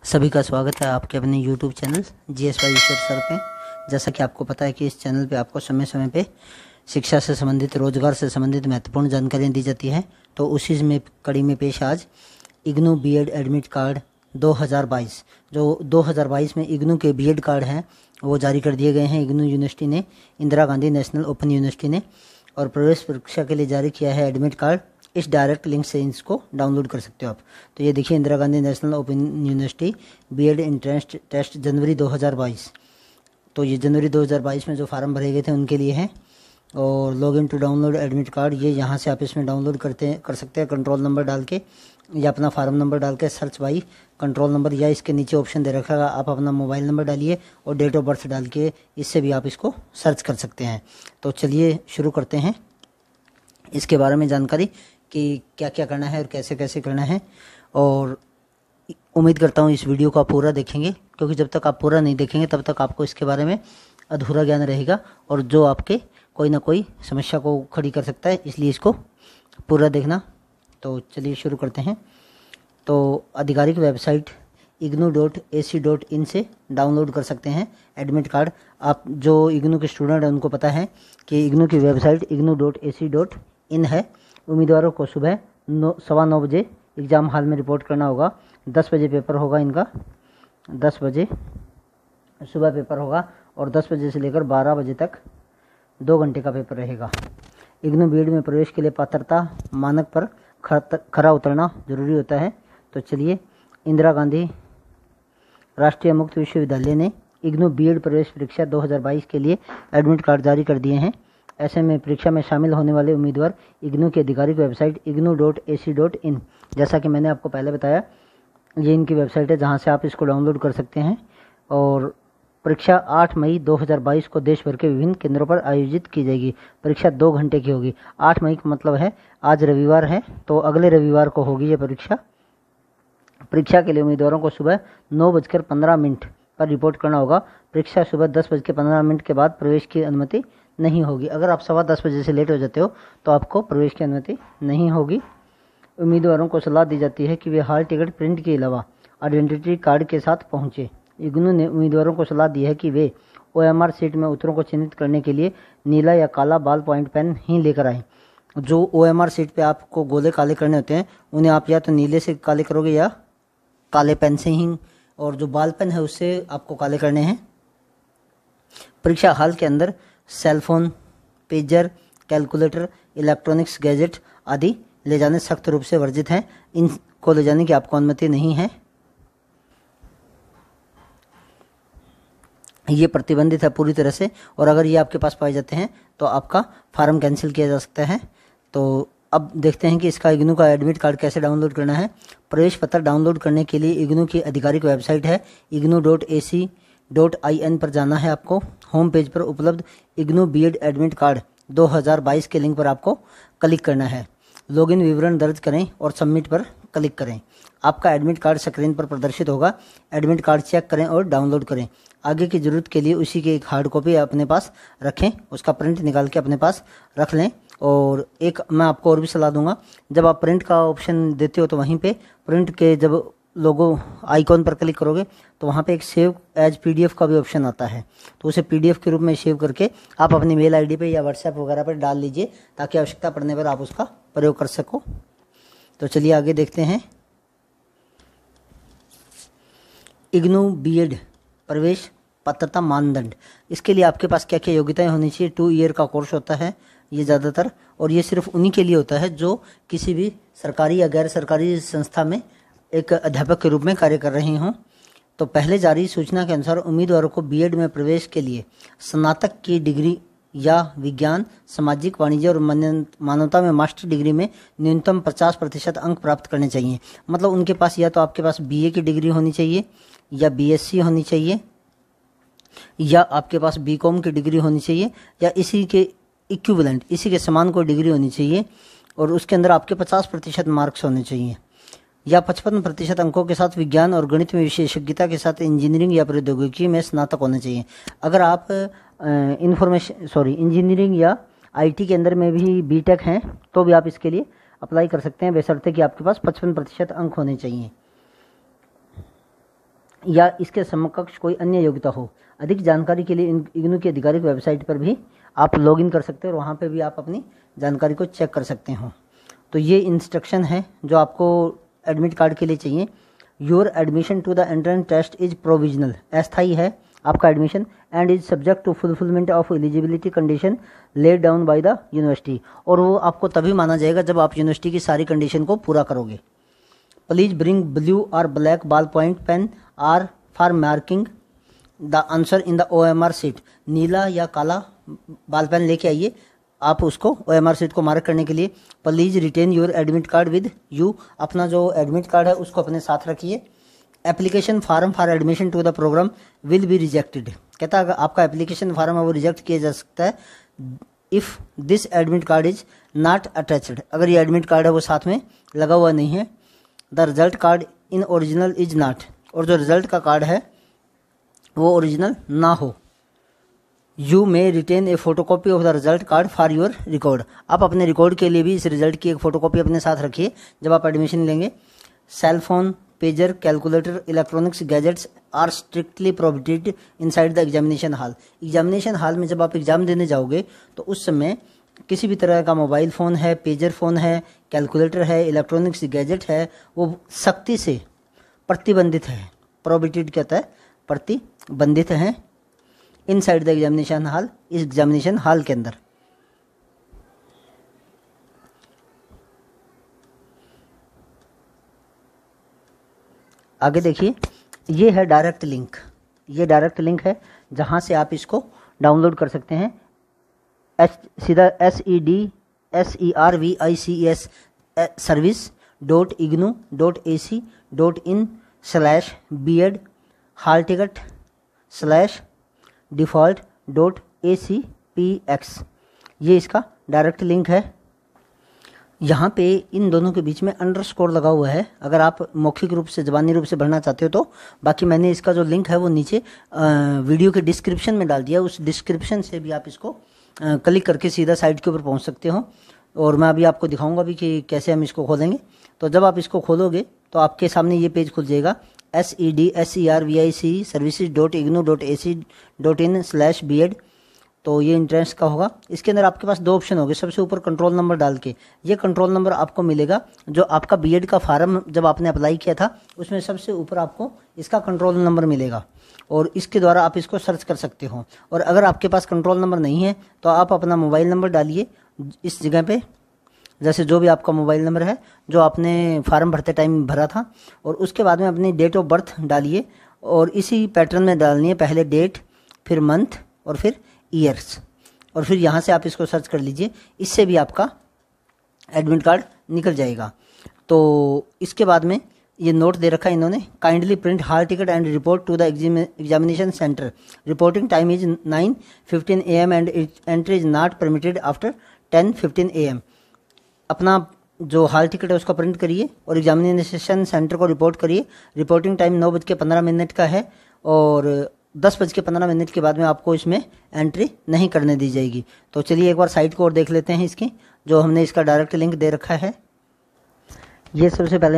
सभी का स्वागत है आपके अपने YouTube चैनल GSY ईश्वर सर पे। जैसा कि आपको पता है कि इस चैनल पे आपको समय समय पे शिक्षा से संबंधित, रोजगार से संबंधित महत्वपूर्ण जानकारियाँ दी जाती है। तो उसी में कड़ी में पेश आज इग्नू बीएड एडमिट कार्ड 2022, जो 2022 में इग्नू के बीएड कार्ड हैं वो जारी कर दिए गए हैं। इग्नू यूनिवर्सिटी ने, Indira Gandhi national open university ने, और प्रवेश परीक्षा के लिए जारी किया है एडमिट कार्ड। इस डायरेक्ट लिंक से इसको डाउनलोड कर सकते हो आप। तो ये देखिए, Indira Gandhi national open university BEd entrance test जनवरी 2022। तो ये जनवरी 2022 में जो फार्म भरे गए थे उनके लिए है। और log in to download admit card, ये यहाँ से आप इसमें डाउनलोड कर सकते हैं कंट्रोल नंबर डाल के या अपना फार्म नंबर डाल के सर्च बाई कंट्रोल नंबर, या इसके नीचे ऑप्शन दे रखा है आप अपना मोबाइल नंबर डालिए और डेट ऑफ बर्थ डाल के इससे भी आप इसको सर्च कर सकते हैं। तो चलिए शुरू करते हैं इसके बारे में जानकारी कि क्या क्या करना है और कैसे कैसे करना है। और उम्मीद करता हूँ इस वीडियो को आप पूरा देखेंगे, क्योंकि जब तक आप पूरा नहीं देखेंगे तब तक आपको इसके बारे में अधूरा ज्ञान रहेगा और जो आपके कोई ना कोई समस्या को खड़ी कर सकता है, इसलिए इसको पूरा देखना। तो चलिए शुरू करते हैं। तो आधिकारिक वेबसाइट ignu.ac.in से डाउनलोड कर सकते हैं एडमिट कार्ड। आप जो इग्नू के स्टूडेंट हैं उनको पता है कि इग्नू की वेबसाइट ignu.ac.in है। उम्मीदवारों को सुबह 9:15 बजे एग्ज़ाम हॉल में रिपोर्ट करना होगा। 10 बजे पेपर होगा इनका, 10 बजे सुबह पेपर होगा और 10 बजे से लेकर 12 बजे तक 2 घंटे का पेपर रहेगा। इग्नू बीएड में प्रवेश के लिए पात्रता मानक पर खरा उतरना जरूरी होता है। तो चलिए, इंदिरा गांधी राष्ट्रीय मुक्त विश्वविद्यालय ने इग्नू बीएड प्रवेश परीक्षा 2022 के लिए एडमिट कार्ड जारी कर दिए हैं। ऐसे में परीक्षा में शामिल होने वाले उम्मीदवार इग्नू की आधिकारिक वेबसाइट ignu.ac.in, जैसा कि मैंने आपको पहले बताया, ये इनकी वेबसाइट है जहां से आप इसको डाउनलोड कर सकते हैं। और परीक्षा 8 मई 2022 को देश भर के विभिन्न केंद्रों पर आयोजित की जाएगी। परीक्षा 2 घंटे की होगी। 8 मई का मतलब है आज रविवार है, तो अगले रविवार को होगी ये परीक्षा। परीक्षा के लिए उम्मीदवारों को सुबह 9:15 पर रिपोर्ट करना होगा। परीक्षा सुबह 10:15 के बाद प्रवेश की अनुमति नहीं होगी। अगर आप 10:15 बजे से लेट हो जाते हो तो आपको प्रवेश की अनुमति नहीं होगी। उम्मीदवारों को सलाह दी जाती है कि वे हॉल टिकट प्रिंट के अलावा आइडेंटिटी कार्ड के साथ पहुंचे। इग्नू ने उम्मीदवारों को सलाह दी है कि वे OMR सीट में उत्तरों को चिन्हित करने के लिए नीला या काला बॉल पॉइंट पेन ही लेकर आएँ। जो OMR सीट पे आपको गोले काले करने होते हैं उन्हें आप या तो नीले से काले करोगे या काले पेन से ही, और जो बॉल पेन है उससे आपको काले करने हैं। परीक्षा हॉल के अंदर cellphone, pager, calculator, electronics gadget आदि ले जाने सख्त रूप से वर्जित हैं। इनको ले जाने की आपको अनुमति नहीं है, ये प्रतिबंधित है पूरी तरह से। और अगर ये आपके पास पाए जाते हैं तो आपका फार्म कैंसिल किया जा सकता है। तो अब देखते हैं कि इसका इग्नू का एडमिट कार्ड कैसे डाउनलोड करना है। प्रवेश पत्र डाउनलोड करने के लिए इग्नू की आधिकारिक वेबसाइट है ignu.ac.in पर जाना है आपको। होम पेज पर उपलब्ध इग्नू बीएड एडमिट कार्ड 2022 के लिंक पर आपको क्लिक करना है। लॉगिन विवरण दर्ज करें और सबमिट पर क्लिक करें। आपका एडमिट कार्ड स्क्रीन पर प्रदर्शित होगा। एडमिट कार्ड चेक करें और डाउनलोड करें। आगे की जरूरत के लिए उसी की एक हार्ड कॉपी अपने पास रखें, उसका प्रिंट निकाल के अपने पास रख लें। और एक मैं आपको और भी सलाह दूंगा, जब आप प्रिंट का ऑप्शन देते हो तो वहीं पे प्रिंट के जब लोगो आइकॉन पर क्लिक करोगे तो वहाँ पे एक सेव एज PDF का भी ऑप्शन आता है। तो उसे PDF के रूप में सेव करके आप अपनी मेल ID पे या व्हाट्सएप वगैरह पर डाल लीजिए, ताकि आवश्यकता पड़ने पर आप उसका प्रयोग कर सको। तो चलिए आगे देखते हैं। इग्नू बीएड प्रवेश पात्रता मानदंड, इसके लिए आपके पास क्या क्या योग्यताएं होनी चाहिए। 2 ईयर का कोर्स होता है ये ज़्यादातर, और ये सिर्फ उन्हीं के लिए होता है जो किसी भी सरकारी या गैर सरकारी संस्था में एक अध्यापक के रूप में कार्य कर रहे हों। तो पहले जारी सूचना के अनुसार उम्मीदवारों को बीएड में प्रवेश के लिए स्नातक की डिग्री या विज्ञान, सामाजिक, वाणिज्य और मानवता में मास्टर डिग्री में न्यूनतम 50% अंक प्राप्त करने चाहिए। मतलब उनके पास या तो आपके पास BA की डिग्री होनी चाहिए या BSc होनी चाहिए, या आपके पास BCom की डिग्री होनी चाहिए, या इसी के इक्विवेलेंट, इसी के समान कोई डिग्री होनी चाहिए। और उसके अंदर आपके 50% मार्क्स होने चाहिए, या 55% अंकों के साथ विज्ञान और गणित में विशेषज्ञता के साथ इंजीनियरिंग या प्रौद्योगिकी में स्नातक होने चाहिए। अगर आप इंजीनियरिंग या IT के अंदर में भी BTech हैं तो भी आप इसके लिए अप्लाई कर सकते हैं, बशर्ते कि आपके पास 55% अंक होने चाहिए। या इसके समकक्ष कोई अन्य योग्यता हो। अधिक जानकारी के लिए इग्नू की आधिकारिक वेबसाइट पर भी आप लॉगिन कर सकते हो और वहाँ पे भी आप अपनी जानकारी को चेक कर सकते हो। तो ये इंस्ट्रक्शन है जो आपको एडमिट कार्ड के लिए चाहिए। Your admission to the entrance test is provisional, अस्थायी है आपका admission, and is subject to fulfilment of eligibility condition laid down by the university. और वो आपको तभी माना जाएगा जब आप यूनिवर्सिटी की सारी कंडीशन को पूरा करोगे। प्लीज ब्रिंग ब्लू और black ball point pen are for marking the answer in the OMR sheet. नीला या काला बॉल पेन लेके आइए आप उसको OMR सीट को मार्क करने के लिए। Please retain your admit card with you, अपना जो एडमिट कार्ड है उसको अपने साथ रखिए। Application form for admission to the programme will be rejected, कहता है आपका एप्लीकेशन फार्म है वो रिजेक्ट किया जा सकता है if this admit card is not attached, अगर ये एडमिट कार्ड है वो साथ में लगा हुआ नहीं है। The result card in original is not, और जो रिजल्ट का कार्ड है वो ओरिजिनल ना हो। You may retain A photocopy of the result card for your record, आप अपने रिकॉर्ड के लिए भी इस रिजल्ट की एक फोटोकॉपी अपने साथ रखिए जब आप एडमिशन लेंगे। Cell phone, pager, calculator, electronics gadgets are strictly prohibited inside the examination hall. Examination hall में जब आप एग्जाम देने जाओगे तो उस समय किसी भी तरह का मोबाइल फ़ोन है, पेजर फ़ोन है, कैलकुलेटर है, इलेक्ट्रॉनिक्स गैजेट है, वो सख्ती से प्रतिबंधित है। प्रोहिबिटेड कहता है प्रतिबंधित हैं इनसाइड द एग्जामिनेशन हॉल, इस एग्जामिनेशन हॉल के अंदर। आगे देखिए, ये है डायरेक्ट लिंक, ये डायरेक्ट लिंक है जहां से आप इसको डाउनलोड कर सकते हैं। सीधा SEDSERVICES service.ignu.ac.in/BEd hall ticket/default.acpx, ये इसका डायरेक्ट लिंक है। यहाँ पे इन दोनों के बीच में अंडरस्कोर लगा हुआ है, अगर आप मौखिक रूप से ज़बानी रूप से भरना चाहते हो तो। बाकी मैंने इसका जो लिंक है वो नीचे वीडियो के डिस्क्रिप्शन में डाल दिया, उस डिस्क्रिप्शन से भी आप इसको क्लिक करके सीधा साइट के ऊपर पहुँच सकते हो। और मैं अभी आपको दिखाऊंगा भी कि कैसे हम इसको खोलेंगे। तो जब आप इसको खोलोगे तो आपके सामने ये पेज खुल जाएगा, SEDSERVIC services.ignu.ac.in/BEd। तो ये इंट्रेंस का होगा। इसके अंदर आपके पास दो ऑप्शन होंगे, सबसे ऊपर कंट्रोल नंबर डाल के, ये कंट्रोल नंबर आपको मिलेगा जो आपका बीएड का फार्म जब आपने अप्लाई किया था उसमें सबसे ऊपर आपको इसका कंट्रोल नंबर मिलेगा और इसके द्वारा आप इसको सर्च कर सकते हो। और अगर आपके पास कंट्रोल नंबर नहीं है तो आप अपना मोबाइल नंबर डालिए इस जगह पे, जैसे जो भी आपका मोबाइल नंबर है जो आपने फार्म भरते टाइम भरा था, और उसके बाद में अपनी डेट ऑफ बर्थ डालिए और इसी पैटर्न में डालनी है, पहले डेट, फिर मंथ और फिर ईयर्स, और फिर यहाँ से आप इसको सर्च कर लीजिए। इससे भी आपका एडमिट कार्ड निकल जाएगा। तो इसके बाद में ये नोट दे रखा है इन्होंने, kindly print hall ticket and report to the examination centre. Reporting time is 9:15 AM and entry is not permitted after 10:15 AM। अपना जो हॉल टिकट है उसका प्रिंट करिए और एग्जामिनेशन सेंटर को रिपोर्ट करिए। रिपोर्टिंग टाइम 9:15 का है और 10:15 के बाद में आपको इसमें एंट्री नहीं करने दी जाएगी। तो चलिए एक बार साइट को और देख लेते हैं इसकी, जो हमने इसका डायरेक्ट लिंक दे रखा है। ये सबसे पहले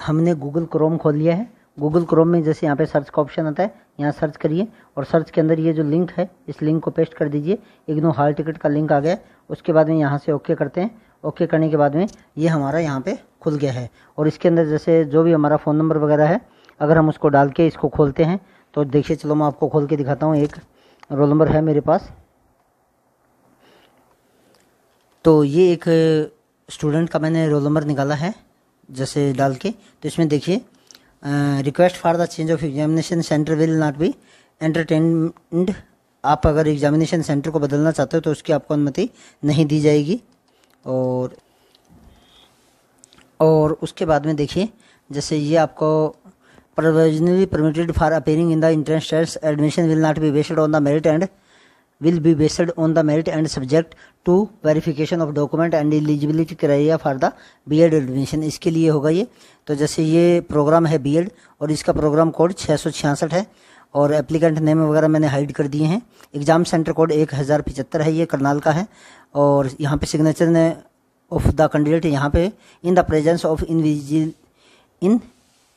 हमने गूगल क्रोम खोल लिया है। गूगल क्रोम में जैसे यहाँ पे सर्च का ऑप्शन आता है, यहाँ सर्च करिए और सर्च के अंदर ये जो लिंक है इस लिंक को पेस्ट कर दीजिए। इग्नू हॉल टिकट का लिंक आ गया। उसके बाद में यहाँ से ओके करते हैं। ओके करने के बाद में ये हमारा यहाँ पे खुल गया है और इसके अंदर जैसे जो भी हमारा फ़ोन नंबर वगैरह है, अगर हम उसको डाल के इसको खोलते हैं तो देखिए, चलो मैं आपको खोल के दिखाता हूँ। एक रोल नंबर है मेरे पास, तो ये एक स्टूडेंट का मैंने रोल नंबर निकाला है जैसे डाल के। तो इसमें देखिए, request for the change of examination centre will not be entertained. आप अगर एग्जामिनेशन सेंटर को बदलना चाहते हो तो उसकी आपको अनुमति नहीं दी जाएगी। और उसके बाद में देखिए, जैसे ये आपको provisionally permitted for appearing in the entrance test, admission will not be based on the merit and will be based on the merit and subject to verification of document and eligibility criteria for the BEd admission। इसके लिए होगा ये। तो जैसे ये programme है BEd और इसका प्रोग्राम कोड 666 है और एप्लीकेंट नेम वगैरह मैंने हाइड कर दिए हैं। एग्जाम सेंटर कोड 1075 है, ये करनाल का है। और यहाँ पे सिग्नेचर ने ऑफ द कैंडिडेट यहाँ पे in the presence of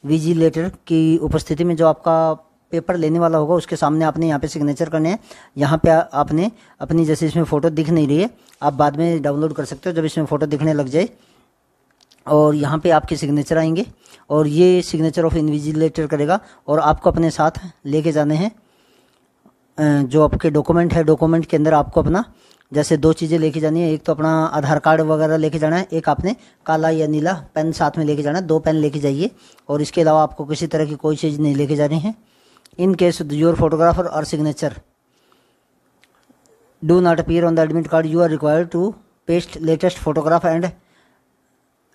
invigilator की उपस्थिति में जो आपका पेपर लेने वाला होगा उसके सामने आपने यहाँ पे सिग्नेचर करने हैं। यहाँ पे आपने अपनी, जैसे इसमें फ़ोटो दिख नहीं रही है, आप बाद में डाउनलोड कर सकते हो जब इसमें फ़ोटो दिखने लग जाए। और यहाँ पे आपके सिग्नेचर आएंगे और ये सिग्नेचर ऑफ इन्विजिलेटर करेगा और आपको अपने साथ लेके जाने हैं जो आपके डॉक्यूमेंट है। डॉक्यूमेंट के अंदर आपको अपना जैसे 2 चीज़ें लेके जानी है, एक तो अपना आधार कार्ड वगैरह लेके जाना है, एक आपने काला या नीला पेन साथ में लेके जाना है। 2 पेन लेके जाइए और इसके अलावा आपको किसी तरह की कोई चीज़ नहीं लेके जानी है। इन केस योर फोटोग्राफर और signature do not appear on the admit card, you are required to paste latest photograph and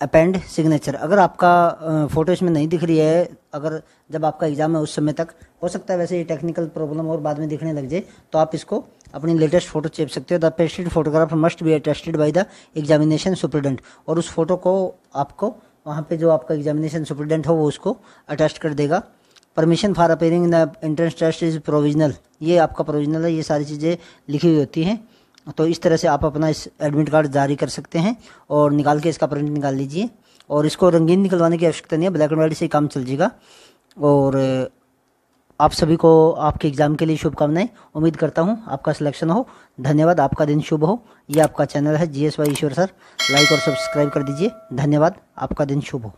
append signature. अगर आपका फ़ोटो इसमें नहीं दिख रही है, अगर जब आपका एग्ज़ाम है उस समय तक, हो सकता है वैसे ये टेक्निकल प्रॉब्लम और बाद में दिखने लग जाए, तो आप इसको अपनी लेटेस्ट फ़ोटो चेप सकते हो। The pasted photograph must be attested by the examination superintendent, और उस फोटो को आपको वहाँ पे जो आपका एग्जामिनेशन सुप्रिटेंडेंट हो वो उसको अटेस्ट कर देगा। Permission for appearing in the entrance test is provisional, ये आपका प्रोविजनल है, ये सारी चीज़ें लिखी हुई होती हैं। तो इस तरह से आप अपना इस एडमिट कार्ड जारी कर सकते हैं और निकाल के इसका प्रिंट निकाल लीजिए। और इसको रंगीन निकलवाने की आवश्यकता नहीं है, ब्लैक एंड वाइट से ही काम चल जाएगा। और आप सभी को आपके एग्ज़ाम के लिए शुभकामनाएं। उम्मीद करता हूं आपका सिलेक्शन हो। धन्यवाद, आपका दिन शुभ हो। ये आपका चैनल है GS by Ishwar sir, like और सब्सक्राइब कर दीजिए। धन्यवाद, आपका दिन शुभ हो।